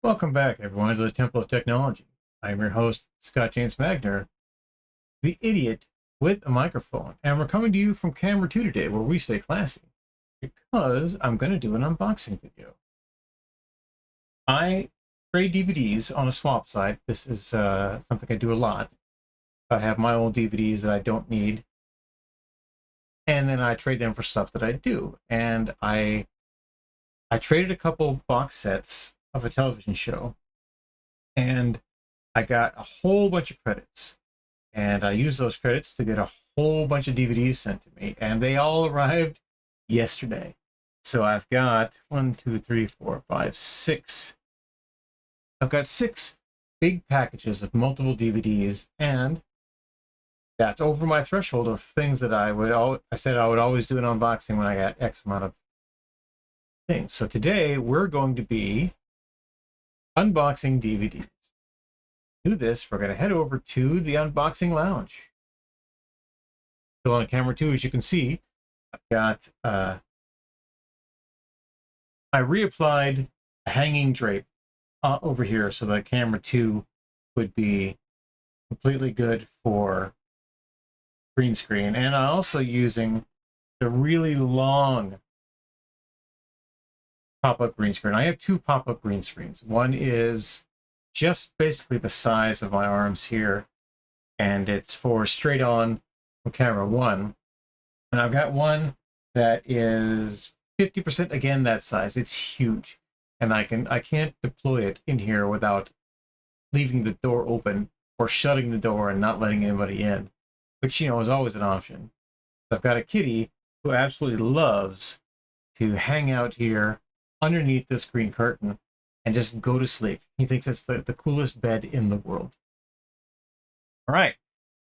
Welcome back, everyone, to the Temple of Technology. I'm your host, Scott James Magner, the idiot with a microphone. And we're coming to you from camera 2 today, where we stay classy, because I'm going to do an unboxing video. I trade DVDs on a swap site. This is something I do a lot. I have my old DVDs that I don't need, and then I trade them for stuff that I do. And I traded a couple box sets of a television show, and I got a whole bunch of credits, and I used those credits to get a whole bunch of DVDs sent to me, and they all arrived yesterday. So I've got 1, 2, 3, 4, 5, 6. I've got 6 big packages of multiple DVDs, and that's over my threshold of things that I said I would always do an unboxing when I got X amount of things. So today we're going to be unboxing DVDs. To do this, we're going to head over to the unboxing lounge. So on camera 2, as you can see, I've got I reapplied a hanging drape over here so that camera 2 would be completely good for green screen. And I'm also using the really long pop-up green screen. I have 2 pop-up green screens. One is just basically the size of my arms here, and it's for straight on from camera 1. And I've got one that is 50% again that size. It's huge, and I can't deploy it in here without leaving the door open or shutting the door and not letting anybody in, which, you know, is always an option. I've got a kitty who absolutely loves to hang out here underneath this green curtain and just go to sleep. He thinks it's the coolest bed in the world. All right,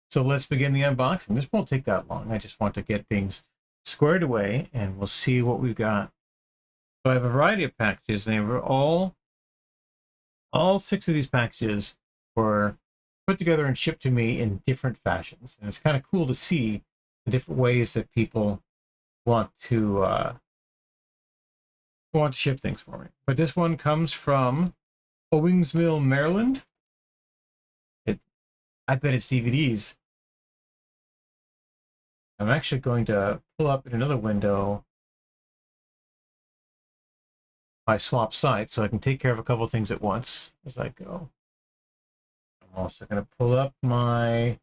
so let's begin the unboxing. This won't take that long. I just want to get things squared away, and we'll see what we've got. So I have a variety of packages, and they were all 6 of these packages were put together and shipped to me in different fashions. And it's kind of cool to see the different ways that people want to ship things for me. But this one comes from Owensville, Maryland. I bet it's DVDs. I'm actually going to pull up in another window my swap site so I can take care of a couple things at once as I go. I'm also going to pull up my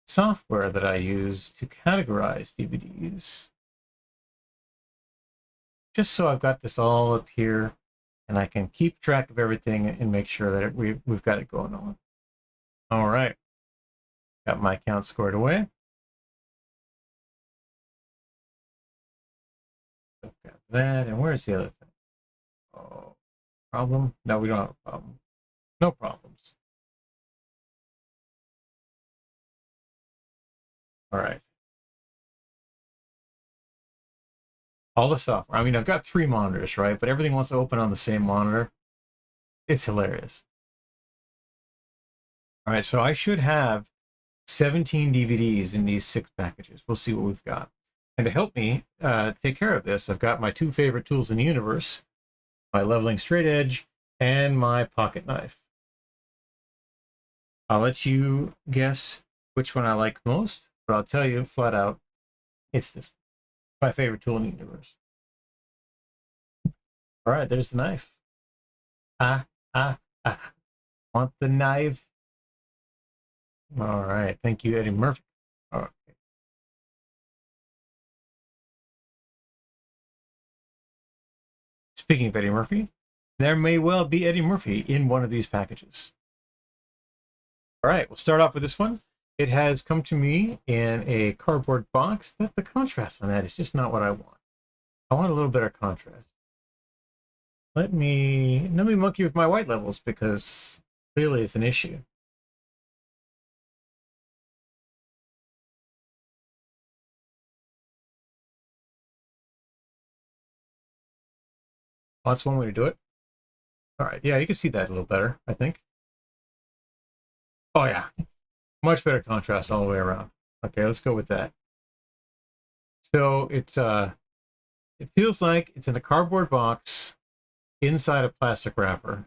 software that I use to categorize DVDs, just so I've got this all up here and I can keep track of everything and make sure that we've got it going on. All right, got my account squared away. Got that, and where's the other thing? Oh, problem? No, we don't have a problem. No problems. All right. All the software. I mean, I've got 3 monitors, right? But everything wants to open on the same monitor. It's hilarious. All right, so I should have 17 DVDs in these 6 packages. We'll see what we've got. And to help me take care of this, I've got my 2 favorite tools in the universe, my leveling straight edge and my pocket knife. I'll let you guess which one I like most, but I'll tell you flat out, it's this. My favorite tool in the universe. All right, there's the knife. Want the knife? All right, thank you, Eddie Murphy. Okay. Speaking of Eddie Murphy, there may well be Eddie Murphy in one of these packages. All right, we'll start off with this one. It has come to me in a cardboard box. The contrast on that is just not what I want. I want a little better contrast. Let me monkey with my white levels, because clearly it's an issue. Well, that's one way to do it. All right, yeah, you can see that a little better, I think. Oh yeah, much better contrast all the way around. Okay, let's go with that. So it feels like it's in a cardboard box. inside a plastic wrapper.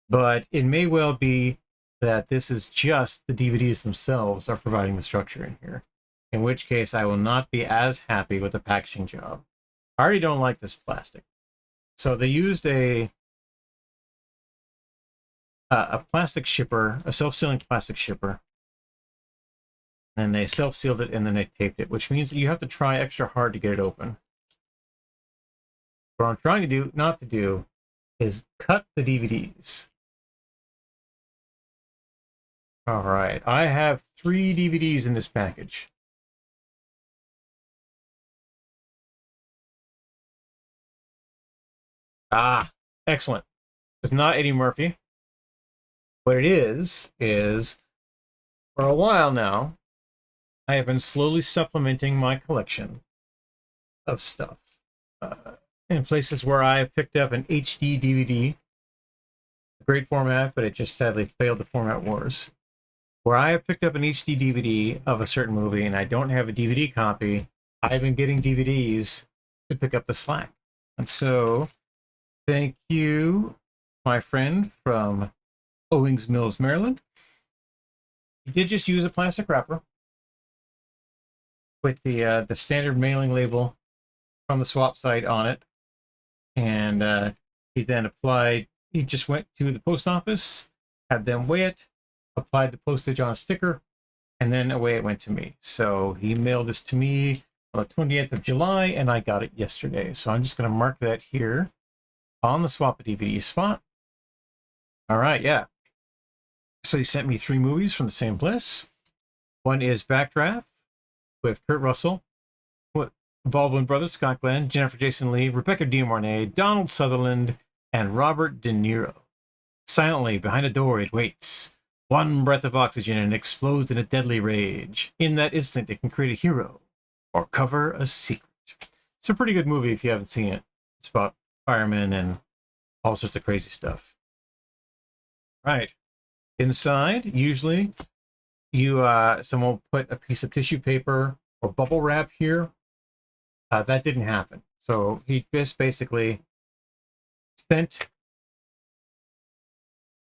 But it may well be that this is just the DVDs themselves are providing the structure in here, in which case I will not be as happy with the packaging job. I already don't like this plastic. So they used a plastic shipper, a self-sealing plastic shipper, and they self-sealed it and then they taped it, which means that you have to try extra hard to get it open. What I'm trying to do, not to do, is cut the DVDs. All right, I have 3 DVDs in this package. Ah, excellent. It's not Eddie Murphy. What it is for a while now, I have been slowly supplementing my collection of stuff in places where I have picked up an HD DVD, a great format, but it just sadly failed the format wars. Where I have picked up an HD DVD of a certain movie and I don't have a DVD copy, I've been getting DVDs to pick up the slack. And so, thank you, my friend from Owensville, Maryland. He did just use a plastic wrapper with the standard mailing label from the swap site on it, and he then applied. He just went to the post office, had them weigh it, applied the postage on a sticker, and then away it went to me. So he mailed this to me on the 20th of July, and I got it yesterday. So I'm just going to mark that here on the swap a DVD spot. All right, yeah. So he sent me 3 movies from the same place. One is Backdraft with Kurt Russell, Baldwin brothers, Scott Glenn, Jennifer Jason Leigh, Rebecca De Mornay, Donald Sutherland, and Robert De Niro. Silently, behind a door, it waits. One breath of oxygen and it explodes in a deadly rage. In that instant, it can create a hero or cover a secret. It's a pretty good movie if you haven't seen it. It's about firemen and all sorts of crazy stuff. Right. Inside, usually, someone will put a piece of tissue paper or bubble wrap here. That didn't happen. So he just basically sent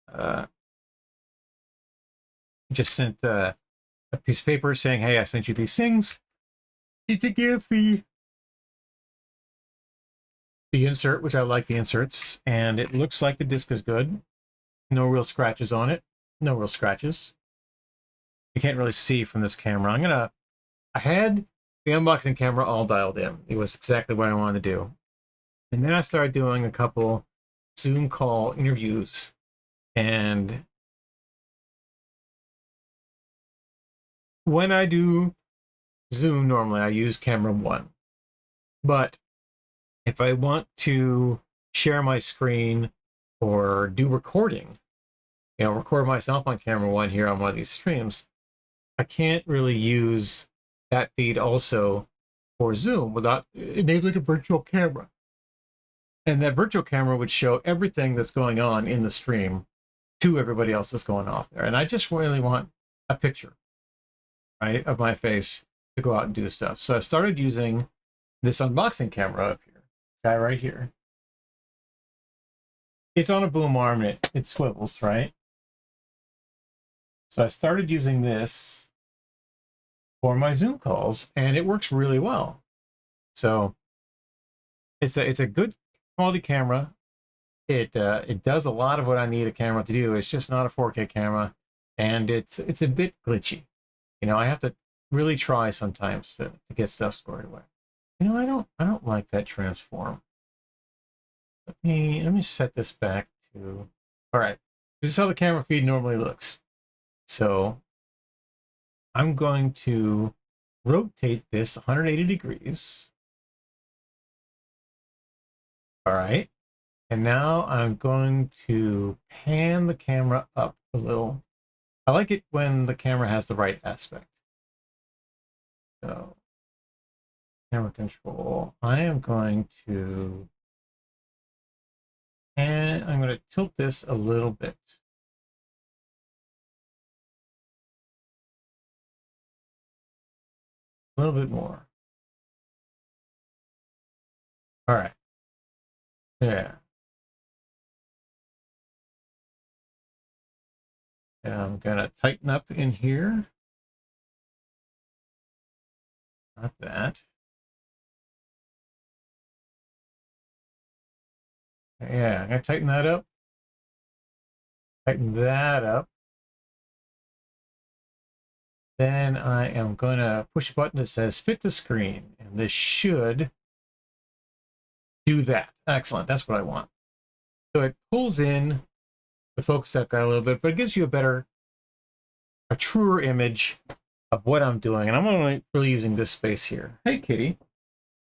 a piece of paper saying, hey, I sent you these things. You need to give the insert, which I like the inserts, and it looks like the disc is good. No real scratches on it. No real scratches. You can't really see from this camera. I had the unboxing camera all dialed in. It was exactly what I wanted to do. And then I started doing a couple Zoom call interviews, and when I do Zoom, normally I use camera 1. But if I want to share my screen or do recording, record myself on camera 1 here on one of these streams, I can't really use that feed also for Zoom without enabling a virtual camera. And that virtual camera would show everything that's going on in the stream to everybody else that's going off there. And I just really want a picture, right, of my face to go out and do stuff. So I started using this unboxing camera up here, guy right here. It's on a boom arm and it swivels, right? So I started using this for my Zoom calls, and it works really well. So it's a good quality camera. It does a lot of what I need a camera to do. It's just not a 4K camera, and it's a bit glitchy. I have to really try sometimes to get stuff squared away. I don't like that transform. Let me set this back to. All right, this is how the camera feed normally looks. So I'm going to rotate this 180 degrees. All right. And now I'm going to pan the camera up a little. I like it when the camera has the right aspect. So, camera control. I am going to, and I'm going to tilt this a little bit. A little bit more. All right. Yeah. And I'm gonna tighten up in here. Not that. Yeah, I'm gonna tighten that up. Tighten that up. Then I am gonna push a button that says fit to screen, and this should do that. Excellent, that's what I want. So it pulls in the focus I've got a little bit, but it gives you a truer image of what I'm doing. And I'm only really using this space here. Hey, kitty,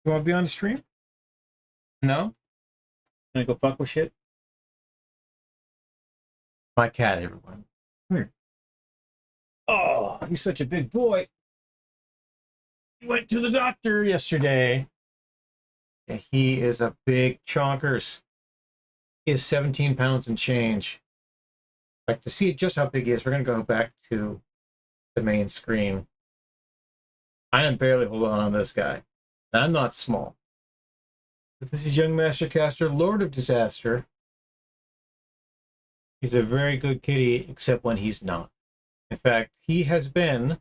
you want to be on the stream? No? Gonna go fuck with shit? My cat, everyone. Come here. Oh, he's such a big boy. He went to the doctor yesterday. Yeah, he is a big chonkers. He is 17 pounds and change. Like, to see just how big he is, we're going to go back to the main screen. I am barely holding on to this guy. I'm not small. But this is Young Master Caster, Lord of Disaster. He's a very good kitty, except when he's not. In fact, he has been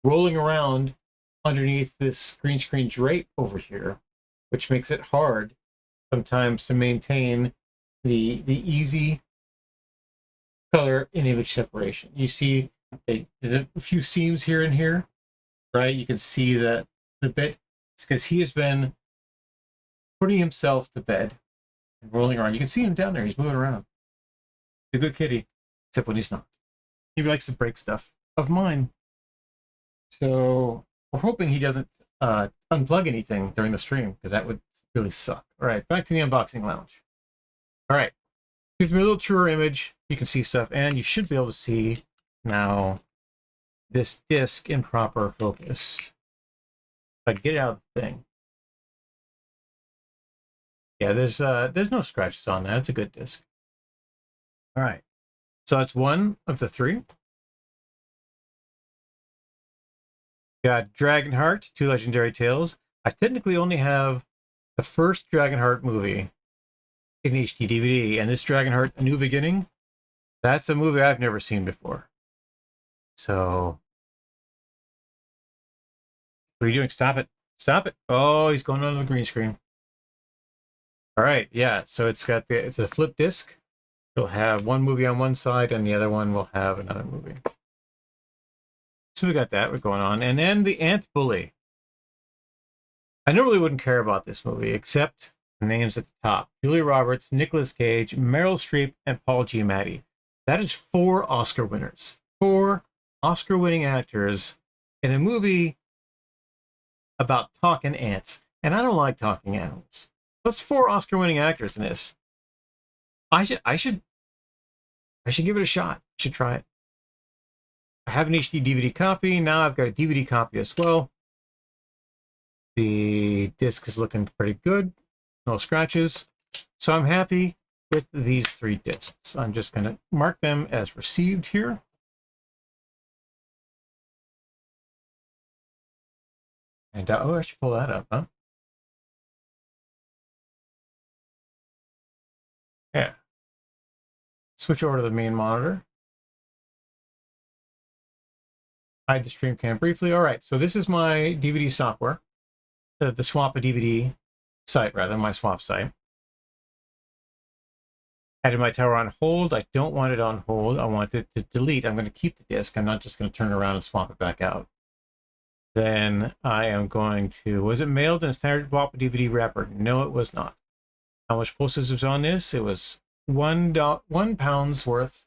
rolling around underneath this green screen drape over here, which makes it hard sometimes to maintain the easy color and image separation. You see there's a few seams here and here, right? You can see that the bit. It's because he has been putting himself to bed and rolling around. You can see him down there. He's moving around. He's a good kitty, except when he's not. He likes to break stuff of mine. So we're hoping he doesn't unplug anything during the stream, because that would really suck. All right, back to the unboxing lounge. All right, gives me a little truer image. You can see stuff, and you should be able to see now this disc in proper focus. If I get it out of the thing. Yeah, there's no scratches on that. It's a good disc. All right, so that's one of the three. Got Dragonheart, Two Legendary Tales. I technically only have the first Dragonheart movie in HD DVD, and this Dragonheart: A New Beginning, that's a movie I've never seen before. So, what are you doing? Stop it. Stop it. Oh, he's going on the green screen. All right, yeah, so it's a flip disc. It'll have one movie on one side, and the other one will have another movie. So we got that going on. And then The Ant Bully. I normally wouldn't care about this movie, except the names at the top. Julia Roberts, Nicolas Cage, Meryl Streep, and Paul Giamatti. That is 4 Oscar winners. 4 Oscar-winning actors in a movie about talking ants. And I don't like talking animals. That's 4 Oscar-winning actors in this. I should give it a shot. I should try it. I have an HD DVD copy. Now I've got a DVD copy as well. The disc is looking pretty good. No scratches. So I'm happy with these 3 discs. I'm just going to mark them as received here. And oh, I should pull that up, huh? Yeah. Switch over to the main monitor. Hide the stream cam briefly. All right, so this is my DVD software, the Swap a DVD site, rather, my swap site. Added my tower on hold. I don't want it on hold. I want it to delete. I'm going to keep the disc. I'm not just going to turn it around and swap it back out. Then I am going to, was it mailed in a standard Swap a DVD wrapper? No, it was not. How much postage was on this? It was £1 worth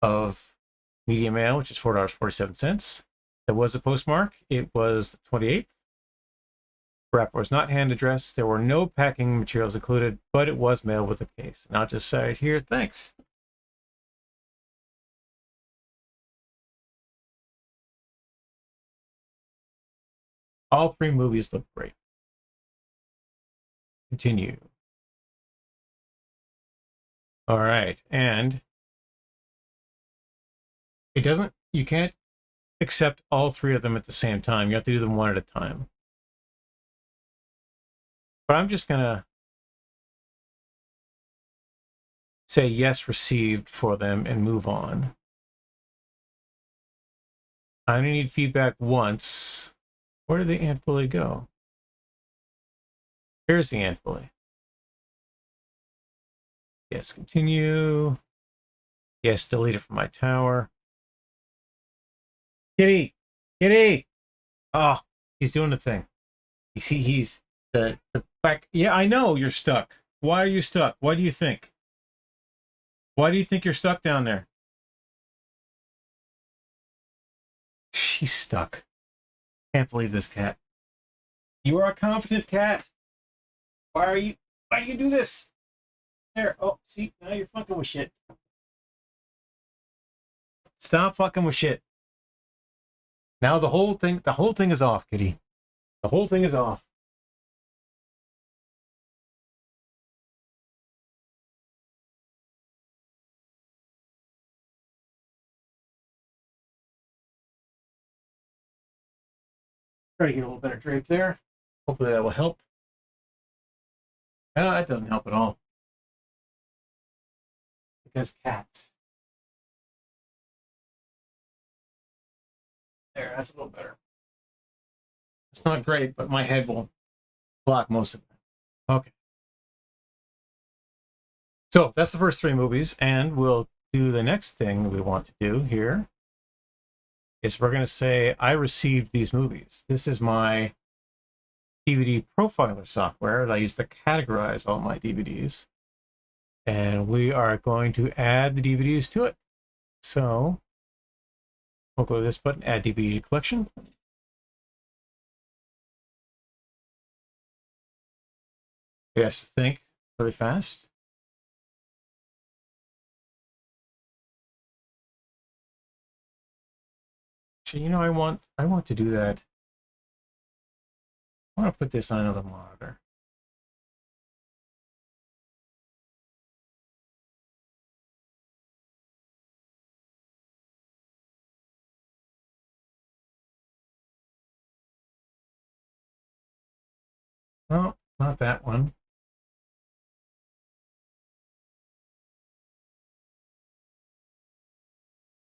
of media mail, which is $4.47. There was a postmark. It was the 28th. Wrapper was not hand addressed. There were no packing materials included, but it was mailed with a case. And I'll just say here, thanks. All 3 movies look great. Continue. All right, and it doesn't, you can't accept all 3 of them at the same time. You have to do them one at a time. But I'm just gonna say yes received for them and move on. I only need feedback once. Where did the ant bully go? Here's the ant bully. Yes, continue. Yes, delete it from my tower. Kitty! Kitty! Oh, he's doing the thing. You see, he's the back. Yeah, I know you're stuck. Why are you stuck? What do you think? Why do you think you're stuck down there? She's stuck. Can't believe this cat. You are a competent cat. Why do you do this? There. Oh, see, now you're fucking with shit. Stop fucking with shit. Now the whole thing is off, kitty. The whole thing is off. Try to get a little better drape there. Hopefully that will help. No, that doesn't help at all. Because cats. There, that's a little better. It's not great, but my head will block most of it. Okay. So that's the first three movies, and we'll do the next thing we want to do here. Is we're going to say, I received these movies. This is my DVD profiler software that I use to categorize all my DVDs. And we are going to add the DVDs to it. So we'll go to this button, Add DVD Collection. It has to think really fast. Actually, you know, I want to do that. I want to put this on another monitor. No, not that one.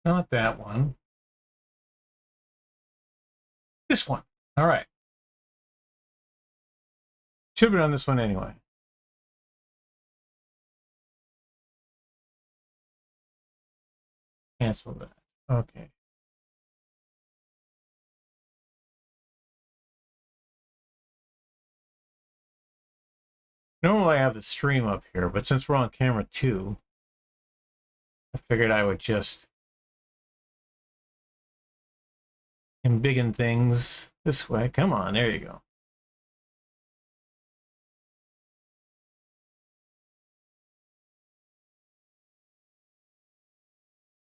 Not that one. This one. All right. Should be on this one anyway. Cancel that. Okay. Normally I have the stream up here, but since we're on camera 2, I figured I would just embiggen things this way. Come on, there you go.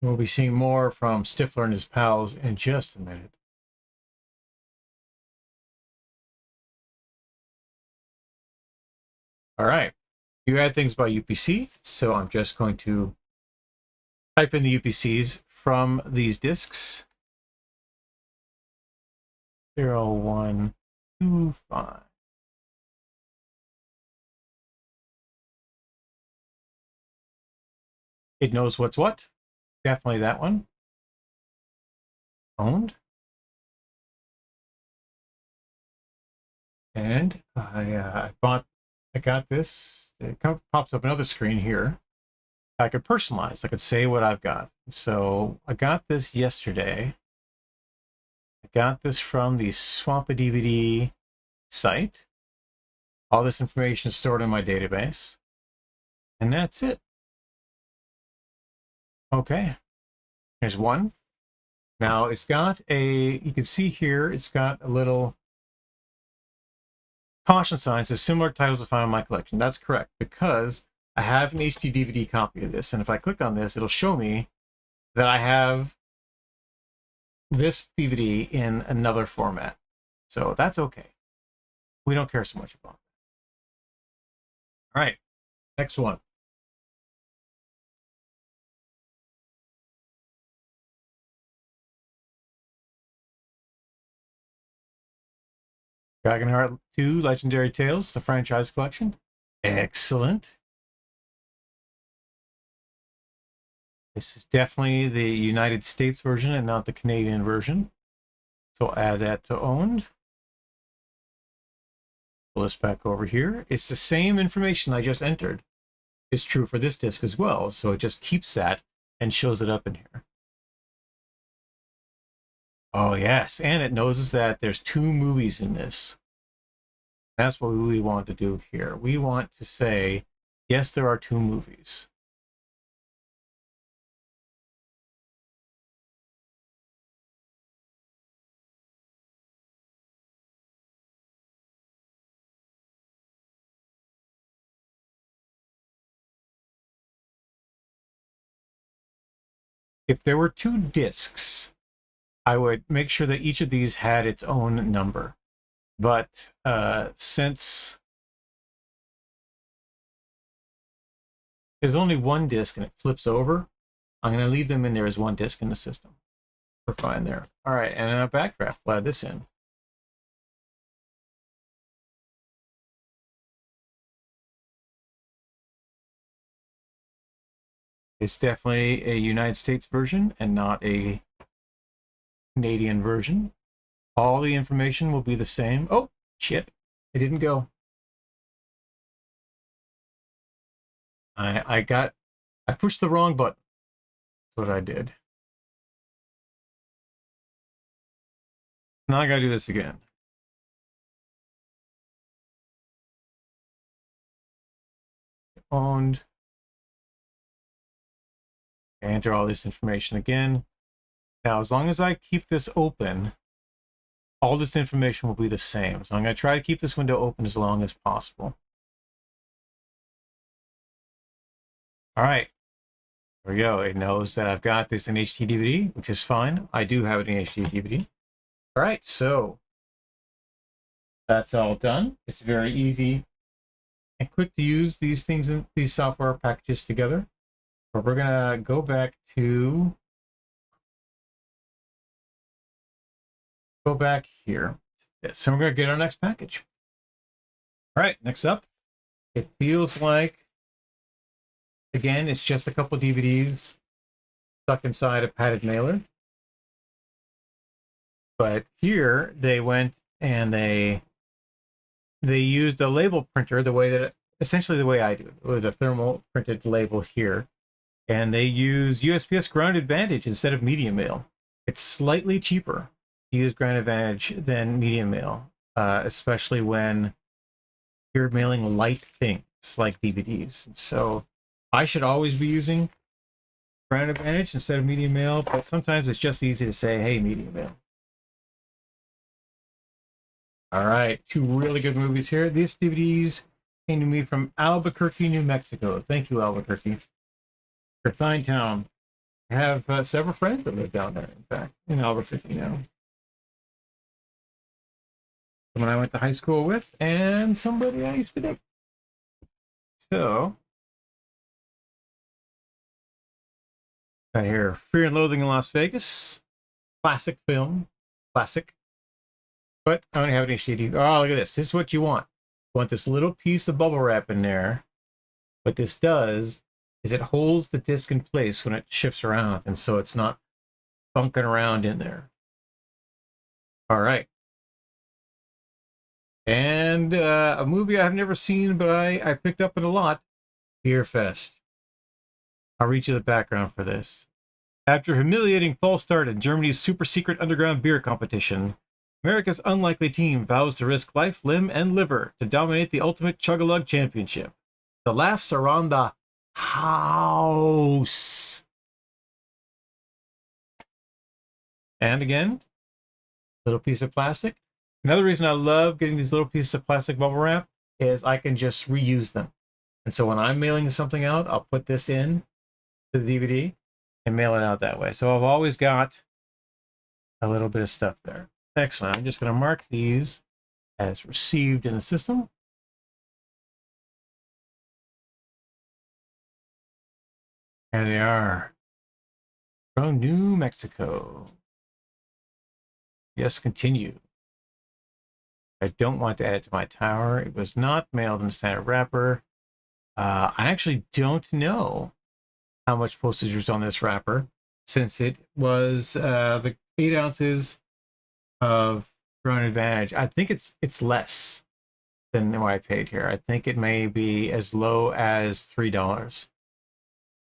We'll be seeing more from Stifler and his pals in just a minute. All right. You add things by UPC, so I'm just going to type in the UPCs from these disks. 0125. It knows what's what. Definitely that one. Owned. And I got this. It pops up another screen here. I could personalize. I could say what I've got. So I got this yesterday. I got this from the Swampa DVD site. All this information is stored in my database. And that's it. Okay. Here's one. Now it's got you can see here, it's got a little caution sign. It says similar titles to find in my collection. That's correct, because I have an HD DVD copy of this. And if I click on this, it'll show me that I have this DVD in another format. So that's okay. We don't care so much about that. All right, next one. Dragonheart 2 Legendary Tales, the franchise collection. Excellent. This is definitely the United States version and not the Canadian version. So I'll add that to owned. Pull this back over here. It's the same information I just entered. It's true for this disc as well. So it just keeps that and shows it up in here. Oh, yes. And it knows that there's 2 movies in this. That's what we want to do here. We want to say, yes, there are 2 movies. If there were 2 discs, I would make sure that each of these had its own number. But since there's only 1 disc and it flips over, I'm going to leave them in there as 1 disc in the system. We're fine there. All right, and in a backdraft, we'll add this in. It's definitely a United States version and not a Canadian version. All the information will be the same. Oh, shit. It didn't go. I pushed the wrong button. That's what I did. Now I gotta do this again. Owned. Enter all this information again. Now, as long as I keep this open, all this information will be the same. So I'm going to try to keep this window open as long as possible. All right. There we go. It knows that I've got this in HD DVD, which is fine. I do have it in HD DVD. All right, so that's all done. It's very easy and quick to use these things in these software packages together. But we're gonna go back here. So we're gonna get our next package. All right, next up, it feels like, again, it's just a couple DVDs stuck inside a padded mailer. But here they went and they used a label printer essentially the way I do it, with a thermal printed label here. And they use USPS Ground Advantage instead of Medium Mail. It's slightly cheaper to use Ground Advantage than Medium Mail, especially when you're mailing light things like DVDs. So I should always be using Ground Advantage instead of Medium Mail, but sometimes it's just easy to say, hey, Medium Mail. All right, 2 really good movies here. These DVDs came to me from Albequerque, New Mexico. Thank you, Albuquerque. For fine town. I have several friends that live down there, in fact, in Albuquerque now. Someone I went to high school with, and somebody I used to date. So, got here Fear and Loathing in Las Vegas. Classic film. Classic. But I only have an HD. Oh, look at this. This is what you want. You want this little piece of bubble wrap in there. What this does is it holds the disc in place when it shifts around, and so it's not bunking around in there. All right. And a movie I've never seen, but I picked up in a lot, Beer Fest. I'll read you the background for this. After a humiliating false start in Germany's super secret underground beer competition, America's unlikely team vows to risk life, limb, and liver to dominate the ultimate chug-a-lug championship. The laughs are on the house. And again, little piece of plastic. Another reason I love getting these little pieces of plastic bubble wrap is I can just reuse them. And so when I'm mailing something out, I'll put this in to the DVD and mail it out that way. So I've always got a little bit of stuff there. Excellent. I'm just going to mark these as received in the system. And they are from New Mexico. Yes, continue. I don't want to add it to my tower. It was not mailed in standard wrapper. I actually don't know how much postage was on this wrapper, since it was the 8 ounces of Grown Advantage. I think it's less than what I paid here. I think it may be as low as $3,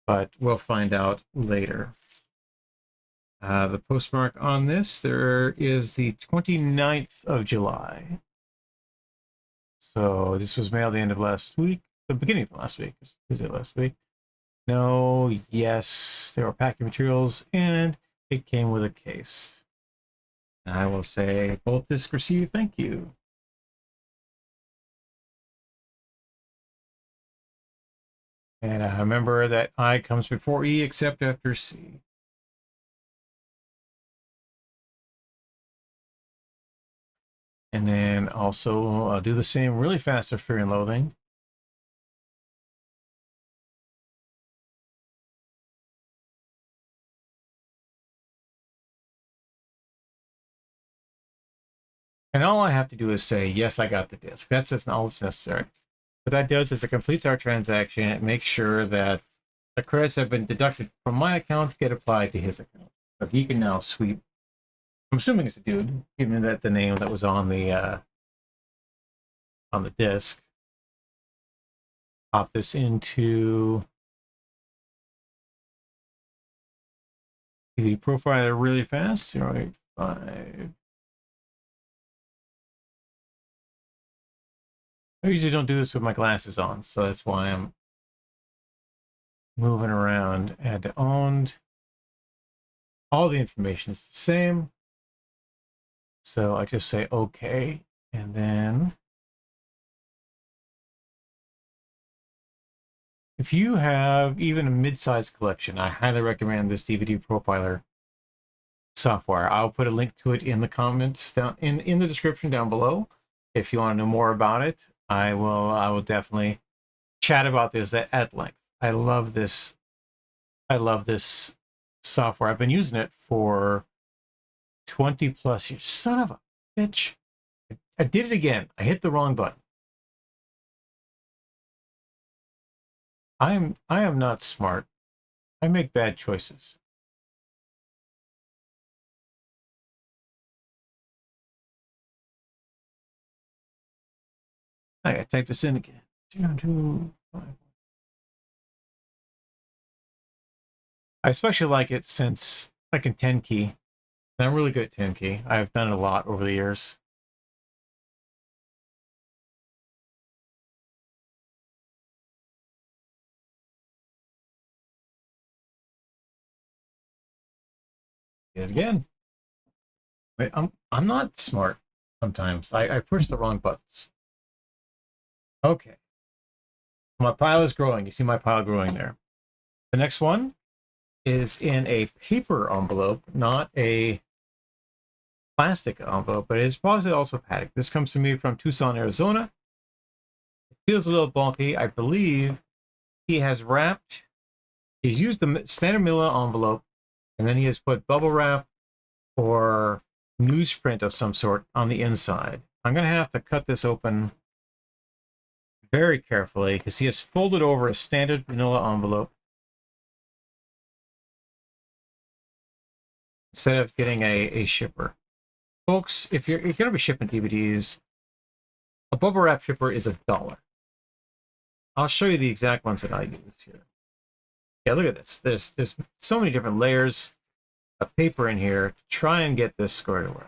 but we'll find out later. The postmark on this, there is the 29th of July. So this was mailed the end of last week, the beginning of last week. Tuesday last week. No, yes, there were packing materials, and it came with a case. And I will say, both discs received, thank you. And remember that I comes before E except after C. And then also do the same really fast for Fear and Loathing. And all I have to do is say, yes, I got the disc. That's just all that's necessary. What that does is it completes our transaction. It makes sure that the credits have been deducted from my account to get applied to his account. So he can now sweep. I'm assuming it's a dude, given that the name that was on the disc. Pop this into the profiler really fast. 085. I usually don't do this with my glasses on, so that's why I'm moving around. Add to owned. All the information is the same. So I just say okay, and then if you have even a mid-sized collection, I highly recommend this DVD profiler software. I'll put a link to it in the comments down in the description down below. If you want to know more about it, I will definitely chat about this at length. I love this software. I've been using it for 20 plus years. Son of a bitch. I did it again. I hit the wrong button. I am not smart. I make bad choices. I gotta type this in again. 2, 5. I especially like it since I can 10 key. And I'm really good at 10 key. I've done it a lot over the years. Get it again. Wait, I'm not smart sometimes. I push the wrong buttons. Okay. My pile is growing. You see my pile growing there. The next one is in a paper envelope, not a plastic envelope, but it's probably also padded. This comes to me from Tucson, Arizona. It feels a little bulky. I believe he has wrapped, he's used the standard Manila envelope, and then he has put bubble wrap or newsprint of some sort on the inside. I'm going to have to cut this open very carefully because he has folded over a standard Manila envelope instead of getting a shipper. Folks, if you're going to be shipping DVDs, a bubble wrap shipper is $1. I'll show you the exact ones that I use here. Yeah, look at this. There's so many different layers of paper in here to try and get this squared away.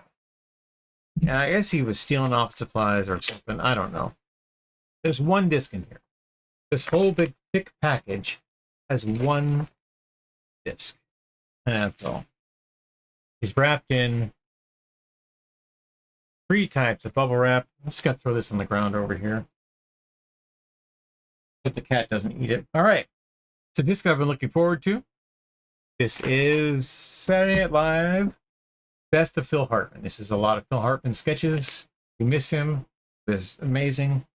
And I guess he was stealing office supplies or something. I don't know. There's one disc in here. This whole big thick package has one disc. And that's all. He's wrapped in 3 types of bubble wrap. I'm just going to throw this on the ground over here. If the cat doesn't eat it. All right. It's a disc I've been looking forward to. This is Saturday Night Live Best of Phil Hartman. This is a lot of Phil Hartman sketches. We miss him. His amazing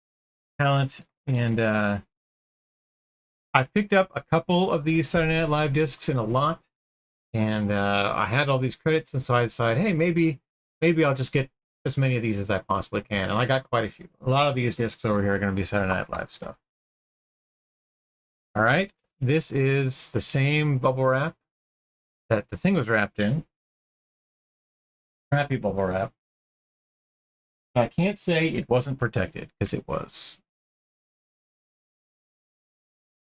talent. And I picked up a couple of these Saturday Night Live discs in a lot. And I had all these credits, and so I decided, hey, maybe I'll just get as many of these as I possibly can. And I got quite a few. A lot of these discs over here are going to be Saturday Night Live stuff. All right. this is the same bubble wrap that the thing was wrapped in. Crappy bubble wrap. I can't say it wasn't protected, because it was.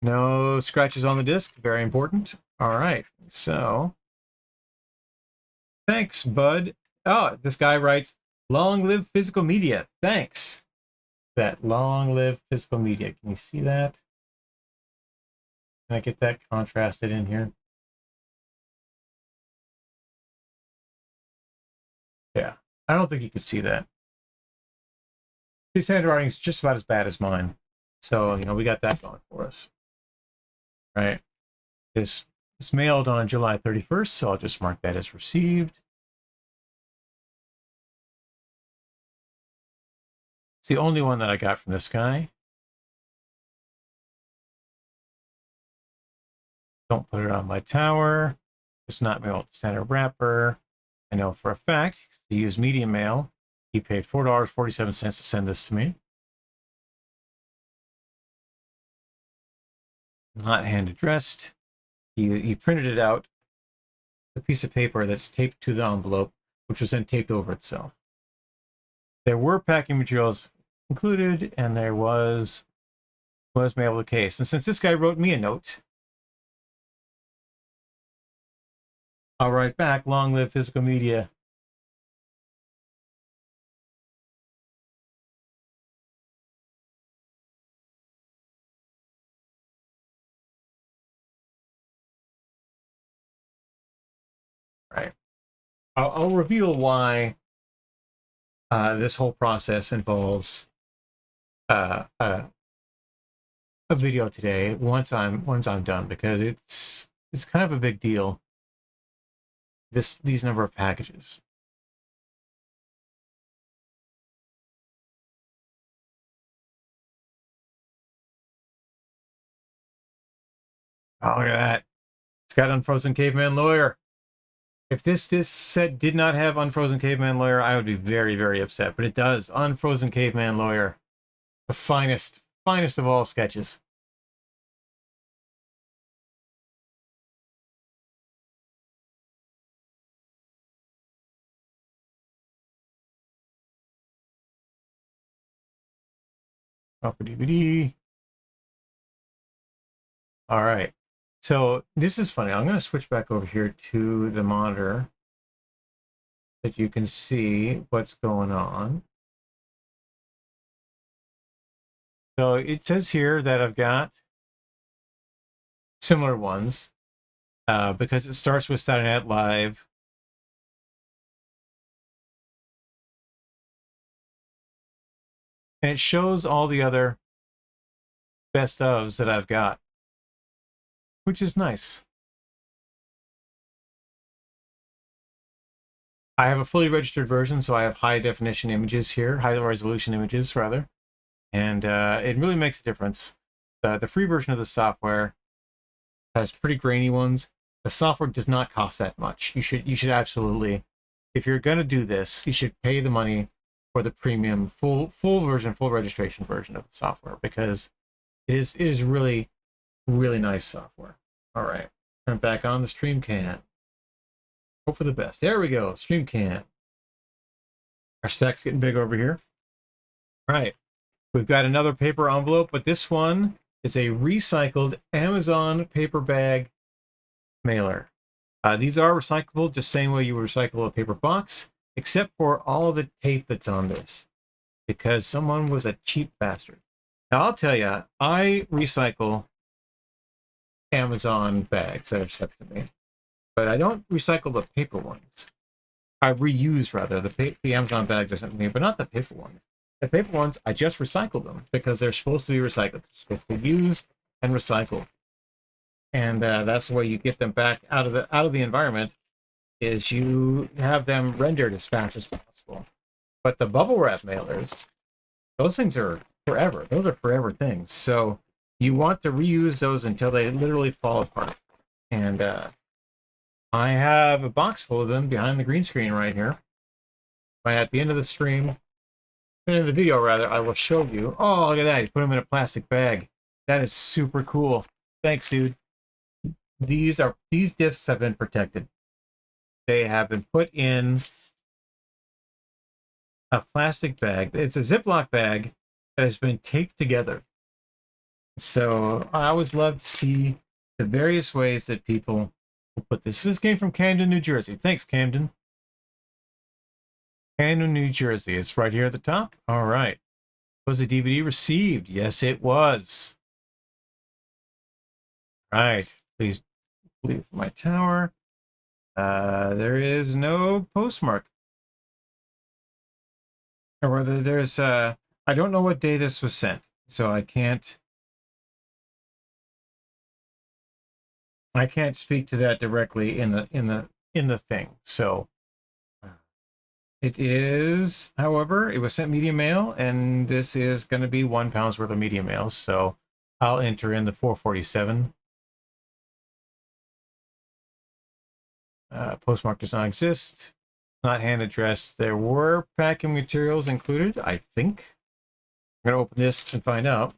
No scratches on the disc, very important. All right, so thanks, bud. Oh, this guy writes, long live physical media. Thanks. That long live physical media. Can you see that? Can I get that contrasted in here? Yeah, I don't think you could see that. His handwriting is just about as bad as mine. So, you know, we got that going for us. Right. This was mailed on July 31st, so I'll just mark that as received. It's the only one that I got from this guy. Don't put it on my tower. It's not mailed to standard wrapper. I know for a fact to use medium mail. He paid $4.47 to send this to me. Not hand addressed. He printed it out, a piece of paper that's taped to the envelope, which was then taped over itself. There were packing materials included, and there was mail with a case. And since this guy wrote me a note, I'll write back, long live physical media. Right. I'll reveal why this whole process involves a video today once I'm done, because it's kind of a big deal. These number of packages. Oh, look at that. It's got Unfrozen Caveman Lawyer. If this set did not have Unfrozen Caveman Lawyer, I would be very, very upset. But it does. Unfrozen Caveman Lawyer. The finest of all sketches. Proper DVD. All right. So this is funny. I'm going to switch back over here to the monitor that you can see what's going on. So it says here that I've got similar ones because it starts with Saturday Night Live. And it shows all the other best ofs that I've got, which is nice. I have a fully registered version, so I have high definition images here, high resolution images rather, and it really makes a difference. The free version of the software has pretty grainy ones. The software does not cost that much. You should absolutely, if you're going to do this, you should pay the money for the premium full version, full registration version of the software, because it is really, really nice software. All right, turn back on the stream can. Hope for the best. There we go, stream can. Our stack's getting big over here. All right, we've got another paper envelope, but this one is a recycled Amazon paper bag mailer. These are recyclable, just same way you would recycle a paper box, except for all of the tape that's on this, because someone was a cheap bastard. Now, I'll tell you, I recycle Amazon bags that are sent to me, but I don't recycle the paper ones. I reuse, rather, the Amazon bags are sent to me, but not the paper ones. The paper ones, I just recycle them because they're supposed to be recycled. They're supposed to be used and recycled. And that's the way you get them back out of the environment, is you have them rendered as fast as possible. But the bubble wrap mailers, those things are forever. Those are forever things. So you want to reuse those until they literally fall apart. And I have a box full of them behind the green screen right here. Right at the end of the stream, end of the video rather, I will show you. Oh, look at that! You put them in a plastic bag. That is super cool. Thanks, dude. These discs have been protected. They have been put in a plastic bag. It's a Ziploc bag that has been taped together. So I always love to see the various ways that people will put this. This came from Camden, New Jersey. Thanks, Camden. Camden, New Jersey. It's right here at the top. All right. Was the DVD received? Yes, it was. All right. Please leave my tower. There is no postmark. Or whether there's I don't know what day this was sent, so I can't speak to that directly in the thing. So it is, however, it was sent media mail, and this is going to be £1 worth of media mail. So I'll enter in the 447. Postmark does not exist. Not hand addressed. There were packing materials included, I think. I'm going to open this and find out. I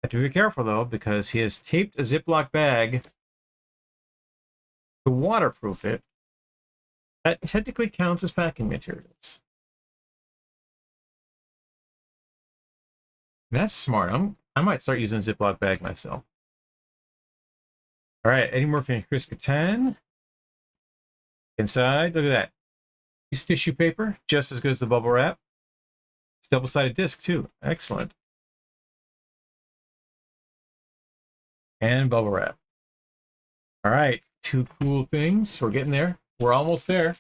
have to be careful, though, because he has taped a Ziploc bag to waterproof it. That technically counts as packing materials. That's smart. I might start using a Ziploc bag myself. All right, Eddie Murphy and Chris Kattan. Inside, look at that. This tissue paper, just as good as the bubble wrap. It's double-sided disc, too. Excellent. And bubble wrap. All right, two cool things. We're getting there. We're almost there,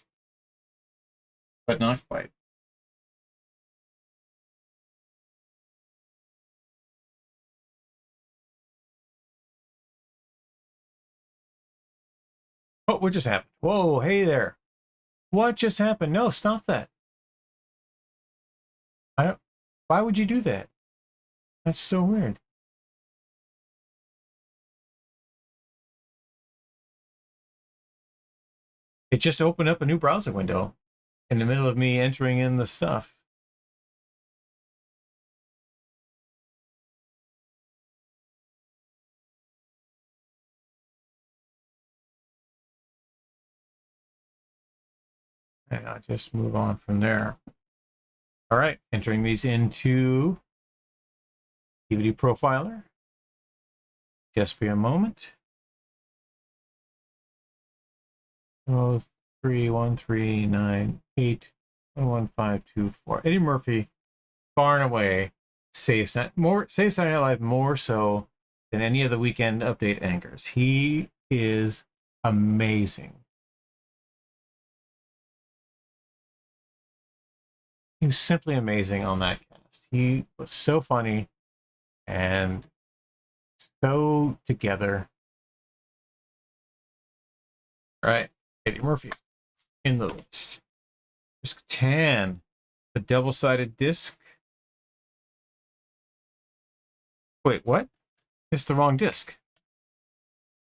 but not quite. Oh, what just happened? Whoa, hey there. What just happened? No, stop that. I don't. Why would you do that? That's so weird. It just opened up a new browser window in the middle of me entering in the stuff. And I'll just move on from there. All right, entering these into DVD Profiler. Just be a moment. 03139811524. Eddie Murphy, far and away, saves Saturday Night Live more so than any of the Weekend Update anchors. He is amazing. He was simply amazing on that cast. He was so funny and so together. All right, Eddie Murphy in the list. Disc 10, the double-sided disc. Wait, what? It's the wrong disc.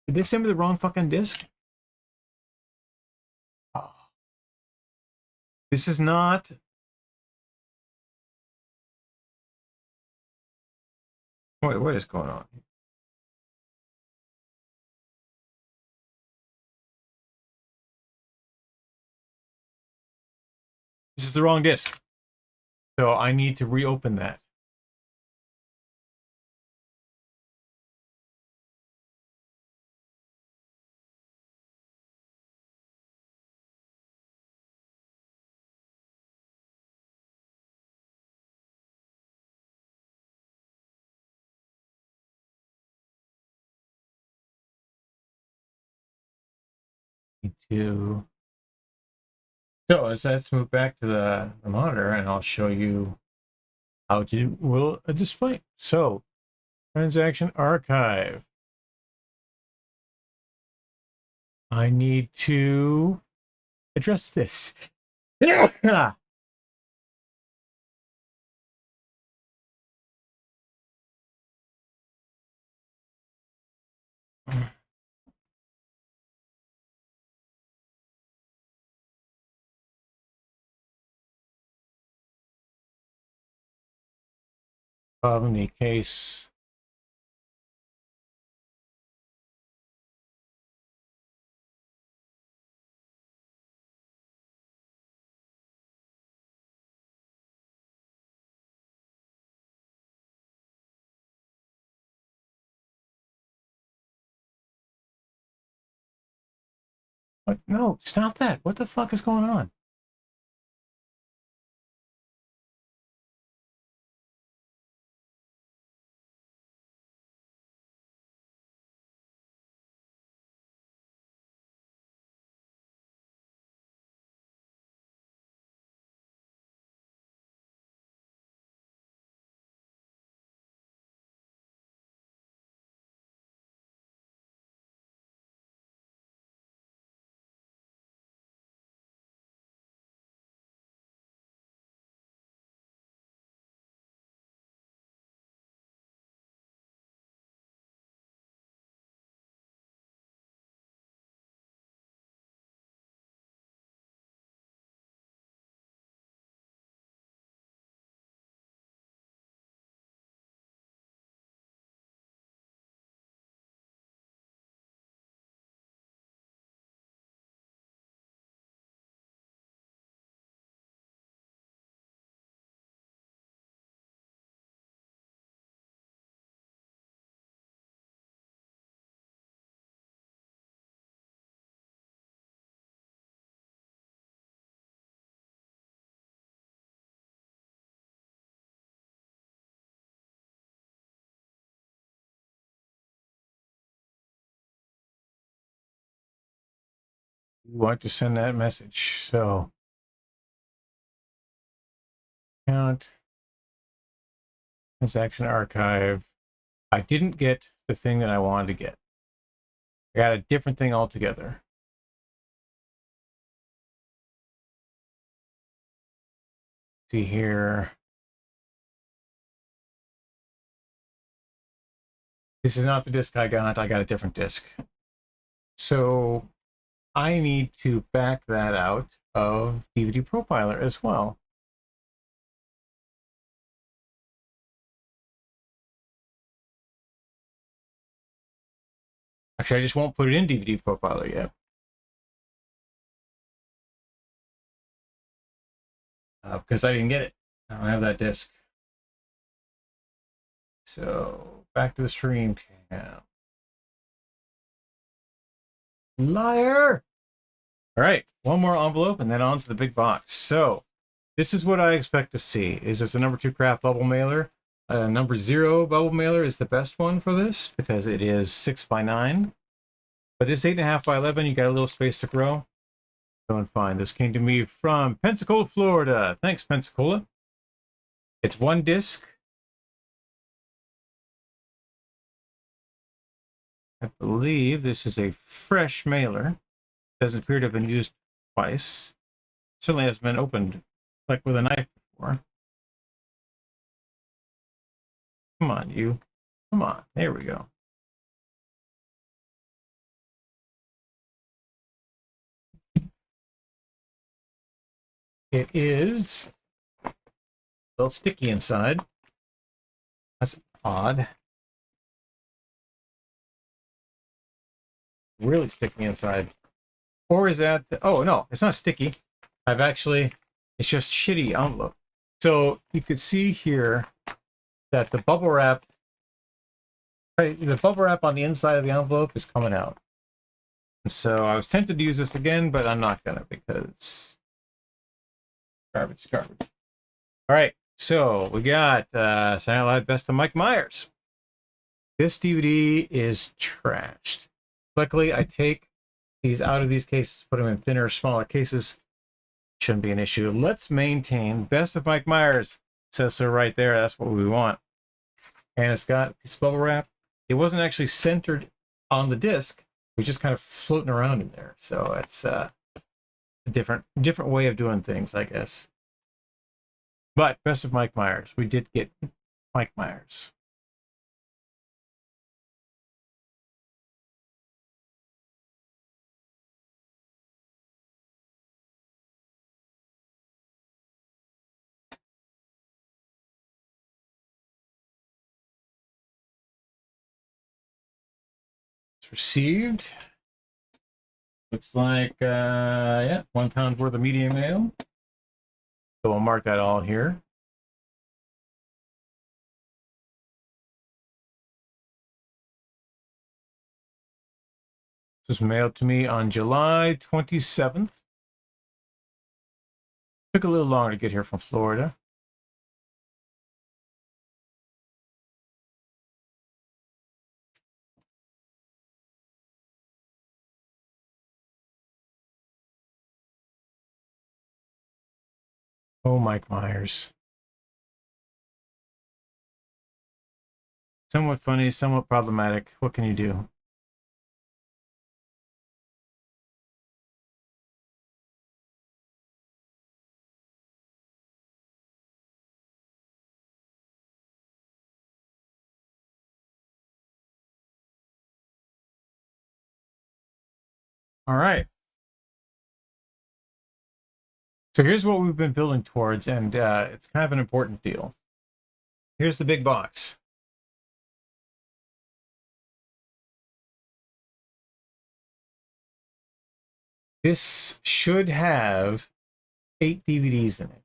Did they send me the wrong fucking disc? Oh. This is not. Wait, what is going on? This is the wrong disc. So I need to reopen that. Need to. So let's move back to the monitor, and I'll show you how to do a display. So transaction archive. I need to address this. Problem in the case. What? No, stop that. What the fuck is going on? You want to send that message. So, count, transaction archive. I didn't get the thing that I wanted to get. I got a different thing altogether. See here. This is not the disc I got. I got a different disc. So I need to back that out of DVD Profiler as well. Actually, I just won't put it in DVD Profiler yet. Because I didn't get it. I don't have that disc. So back to the stream cam. Liar! All right, one more envelope and then on to the big box. So this is what I expect to see. Is this a #2 craft bubble mailer? #0 bubble mailer is the best one for this because it is 6x9. But this 8.5x11, you got a little space to grow. Go and find. This came to me from Pensacola, Florida. Thanks, Pensacola. It's one disc. I believe this is a fresh mailer. Doesn't appear to have been used twice. Certainly hasn't been opened like with a knife before. Come on, you. Come on. There we go. It is a little sticky inside. That's odd. Really sticky inside. Or is that... Oh, no, it's not sticky. It's just shitty envelope. So you could see here that the bubble wrap on the inside of the envelope is coming out. And so I was tempted to use this again, but I'm not gonna because garbage. All right, so we got Saturday Night Live Best of Mike Myers. This DVD is trashed. Luckily, I take these out of these cases, put them in thinner, smaller cases. Shouldn't be an issue. Let's maintain Best of Mike Myers. Says so right there. That's what we want. And it's got a piece of bubble wrap. It wasn't actually centered on the disc. It was just kind of floating around in there. So it's a different way of doing things, I guess. But Best of Mike Myers. We did get Mike Myers. It's received. Looks like, yeah, 1 pound worth of medium mail. So we'll mark that all here. was mailed to me on July 27th. Took a little longer to get here from Florida. Oh, Mike Myers. Somewhat funny, somewhat problematic. What can you do? All right. So here's what we've been building towards, and it's kind of an important deal. Here's the big box. This should have 8 DVDs in it,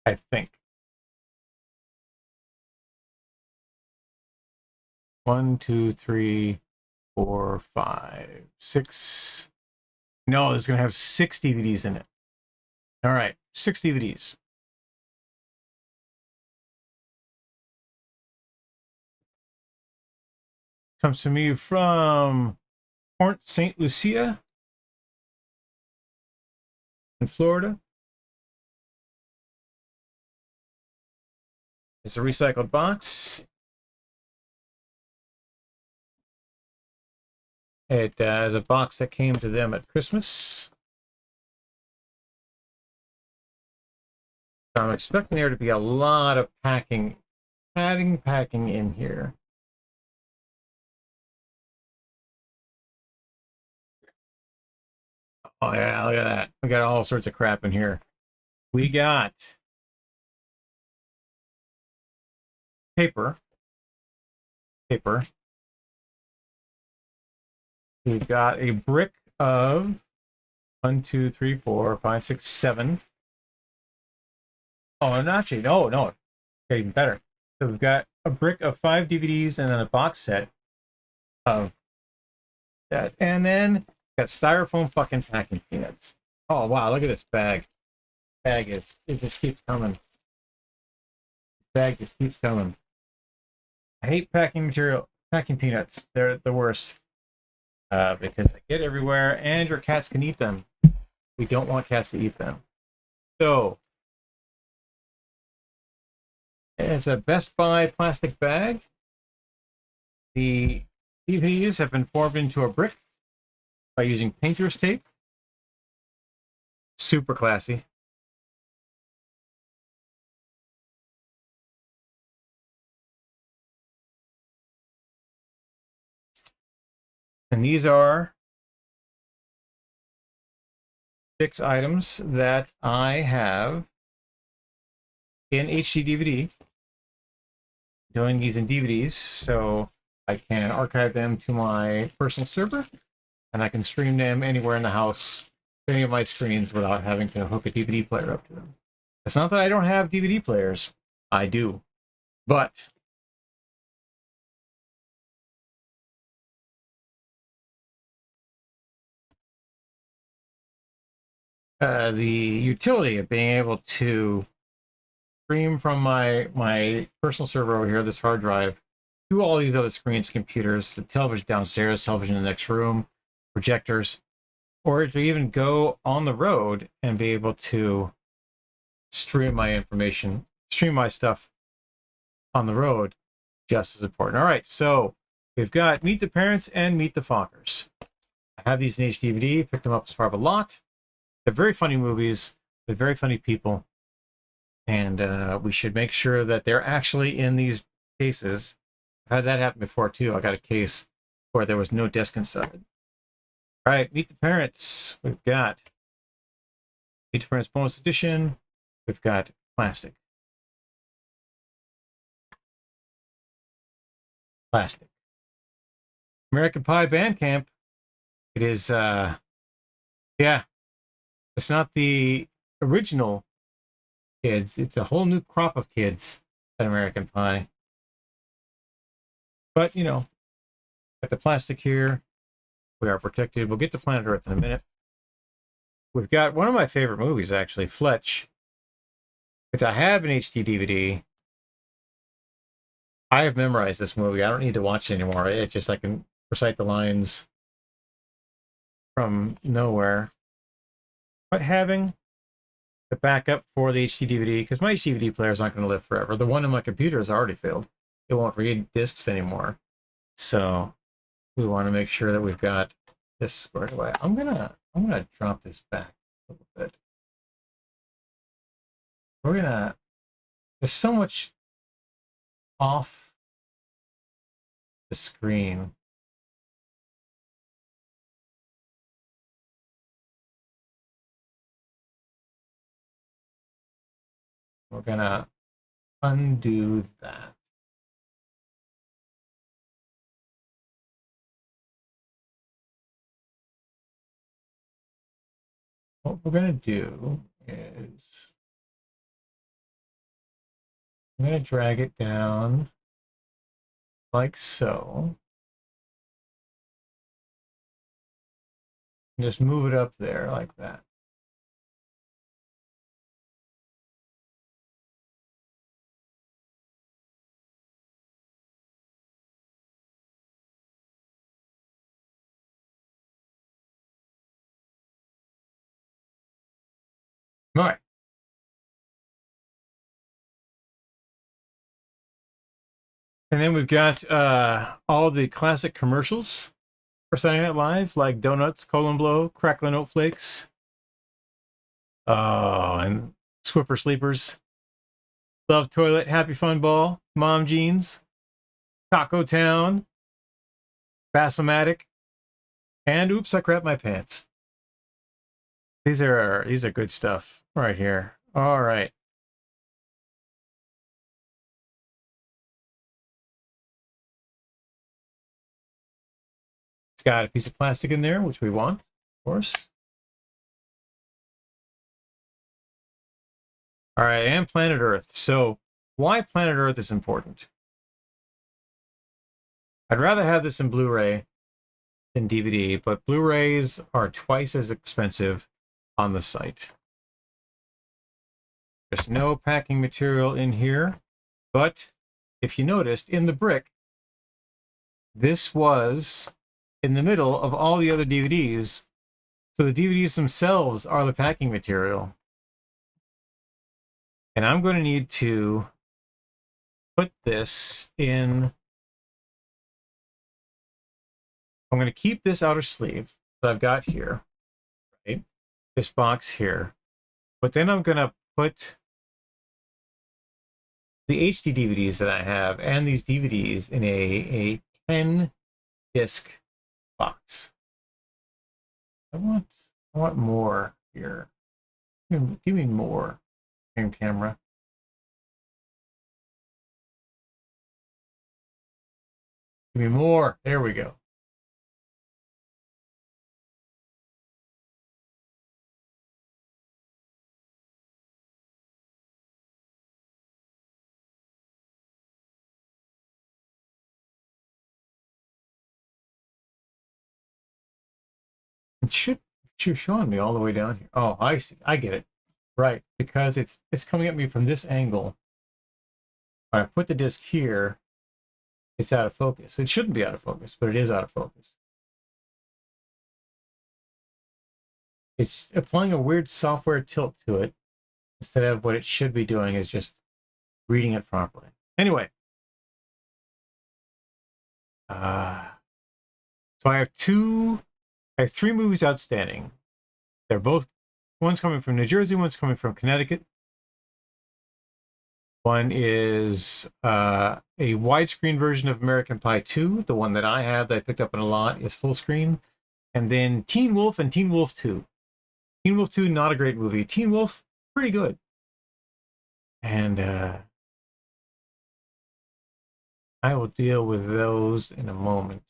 I think. 1, 2, 3, 4, 5, 6. No, it's going to have 6 DVDs in it. All right, 6 DVDs. Comes to me from Port St. Lucia in Florida. It's a recycled box. It is a box that came to them at Christmas. So I'm expecting there to be a lot of packing in here. Oh yeah, look at that. We got all sorts of crap in here. We got paper. We've got a brick of 1, 2, 3, 4, 5, 6, 7. Oh, and actually, no, even better. So we've got a brick of 5 DVDs and then a box set of that, and then got styrofoam fucking packing peanuts. Oh wow, look at this bag. It just keeps coming. Bag just keeps coming. I hate packing peanuts. They're the worst because they get everywhere, and your cats can eat them. We don't want cats to eat them. So it's a Best Buy plastic bag. The DVDs have been formed into a brick by using painter's tape. Super classy. And these are 6 items that I have in HD DVD. Doing these in DVDs, so I can archive them to my personal server, and I can stream them anywhere in the house, any of my screens, without having to hook a DVD player up to them. It's not that I don't have DVD players. I do. But the utility of being able to stream from my personal server over here, this hard drive, to all these other screens, computers, the television downstairs, television in the next room, projectors, or to even go on the road and be able to stream my information, stream my stuff on the road, just as important. All right, so we've got Meet the Parents and Meet the Fockers. I have these in HDVD, picked them up as part of a lot. They're very funny movies, they're very funny people, and we should make sure that they're actually in these cases. I've had that happen before too. I got a case where there was no disc inside. All right, Meet the Parents. We've got Meet the Parents bonus edition. We've got plastic. American Pie Bandcamp. It is, yeah, it's not the original kids. It's a whole new crop of kids at American Pie. But, you know, Got the plastic here. We are protected. We'll get to Planet Earth in a minute. We've got one of my favorite movies, actually, Fletch, which I have an HD DVD. I have memorized this movie. I don't need to watch it anymore. It just, I can recite the lines from nowhere. But having the backup for the HD DVD, because my HD DVD player is not going to live forever. The one in my computer has already failed. It won't read discs anymore. So we want to make sure that we've got this squared away. I'm gonna drop this back a little bit. There's so much off the screen. We're gonna undo that. What we're gonna do is I'm gonna drag it down like so. And just move it up there like that. All right. And then we've got all the classic commercials for Saturday Night Live, like Donuts, Colon Blow, Cracklin' Oat Flakes, and Swiffer Sleepers, Love Toilet, Happy Fun Ball, Mom Jeans, Taco Town, Bassomatic, and Oops, I Crapped My Pants. These are good stuff right here. All right. It's got a piece of plastic in there, which we want, of course. All right, and Planet Earth. So why Planet Earth is important? I'd rather have this in Blu-ray than DVD, but Blu-rays are twice as expensive on the site. There's no packing material in here, but if you noticed, in the brick, this was in the middle of all the other DVDs. So the DVDs themselves are the packing material. And I'm going to need to put this in. I'm going to keep this outer sleeve that I've got here, right? This box here. But then I'm going to put the HD DVDs that I have and these DVDs in a 10 disc box. I want more here. Give me more, camera. Give me more. There we go. It should showing me all the way down here. Oh, I see. I get it. Right, because it's coming at me from this angle. When I put the disc here, it's out of focus. It shouldn't be out of focus, but it is out of focus. It's applying a weird software tilt to it instead of what it should be doing is just reading it properly. Anyway, so I have three movies outstanding. They're both, one's coming from New Jersey, one's coming from Connecticut. One is a widescreen version of American Pie 2. The one that I have that I picked up in a lot is full screen. And then Teen Wolf and Teen Wolf 2. Teen Wolf 2, not a great movie. Teen Wolf, pretty good. And I will deal with those in a moment.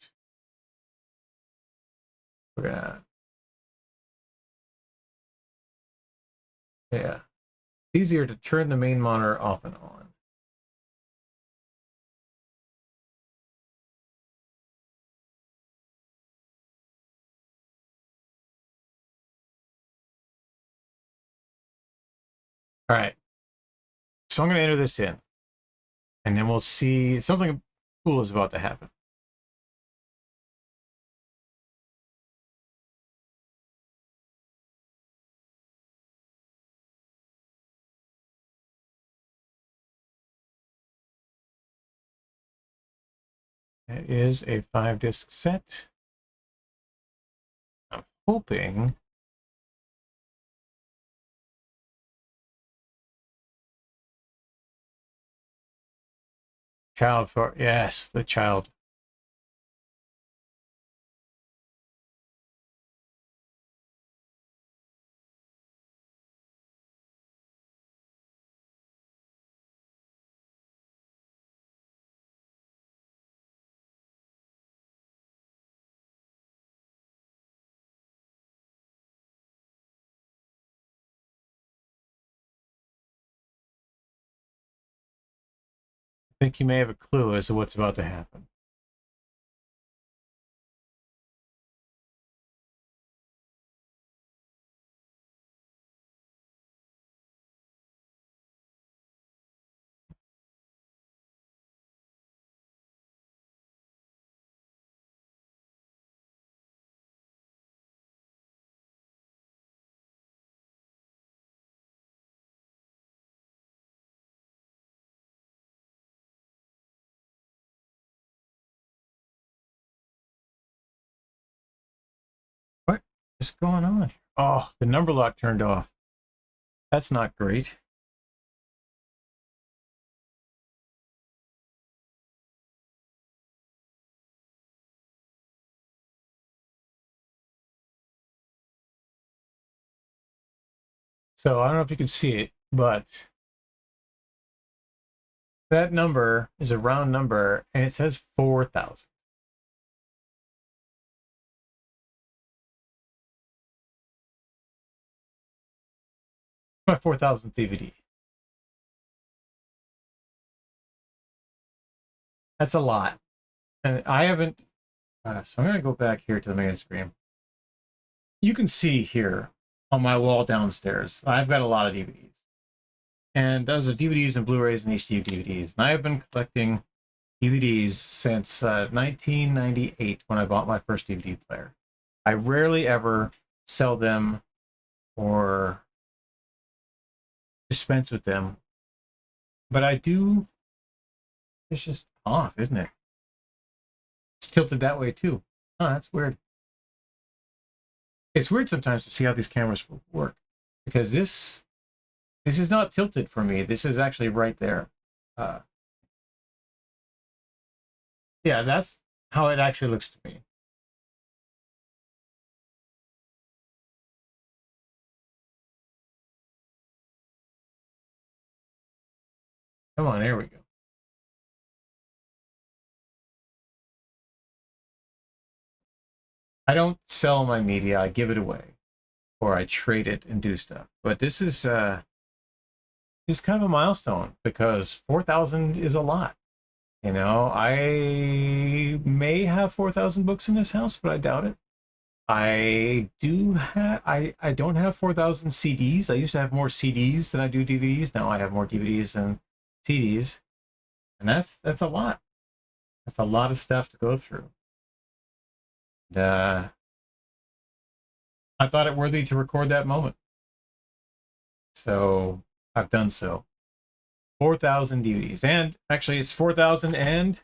We're gonna, yeah. It's easier to turn the main monitor off and on. All right. So I'm going to enter this in, and then we'll see something cool is about to happen. It is a 5-disc set. I'm hoping child for, yes, the child. I think you may have a clue as to what's about to happen. What is going on? Oh, the number lock turned off. That's not great. So I don't know if you can see it, but that number is a round number, and it says 4,000. My 4,000th DVD. That's a lot. And I haven't, so I'm going to go back here to the main screen. You can see here on my wall downstairs, I've got a lot of DVDs. And those are DVDs and Blu-rays and HD DVDs. And I have been collecting DVDs since 1998 when I bought my first DVD player. I rarely ever sell them or dispense with them. But I do. It's just off, isn't it? It's tilted that way too. Oh, that's weird. It's weird sometimes to see how these cameras work, because this is not tilted for me. This is actually right there. Yeah, that's how it actually looks to me. Come on, there we go. I don't sell my media, I give it away, or I trade it and do stuff. But this is kind of a milestone, because 4,000 is a lot. You know, I may have 4,000 books in this house, but I doubt it. I don't have 4,000 CDs. I used to have more CDs than I do DVDs. Now I have more DVDs than CDs. And that's a lot. That's a lot of stuff to go through. And, I thought it worthy to record that moment. So I've done so. 4,000 DVDs. And actually it's 4,000 and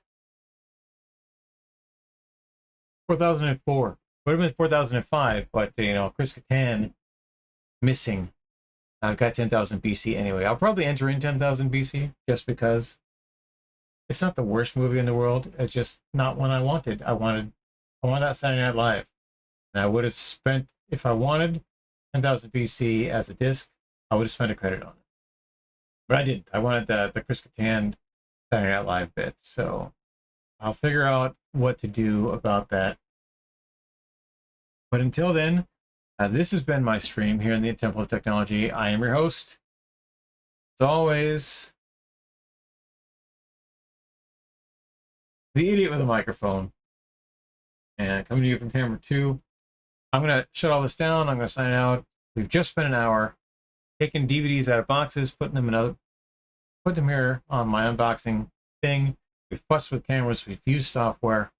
4,004. Would have been 4,005, but you know, Chris Kattan missing. I've got 10,000 BC anyway. I'll probably enter in 10,000 BC just because it's not the worst movie in the world. It's just not one I wanted. I wanted that Saturday Night Live. And I would have spent, if I wanted 10,000 BC as a disc, I would have spent a credit on it. But I didn't. I wanted the Chris Kattan Saturday Night Live bit. So I'll figure out what to do about that. But until then, this has been my stream here in the Temple of Technology. I am your host, as always, the idiot with a microphone. And coming to you from camera 2. I'm going to shut all this down. I'm going to sign out. We've just spent an hour. taking DVDs out of boxes, putting them here on my unboxing thing. We've fussed with cameras, we've used software.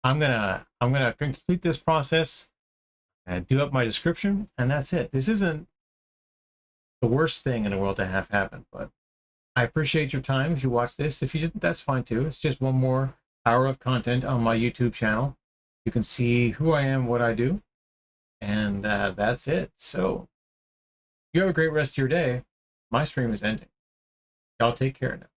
I'm gonna complete this process and do up my description, and that's it. This isn't the worst thing in the world to have happen, but I appreciate your time if you watch this. If you didn't, that's fine too. It's just one more hour of content on my YouTube channel. You can see who I am, what I do, and that's it. So you have a great rest of your day. My stream is ending. Y'all take care now.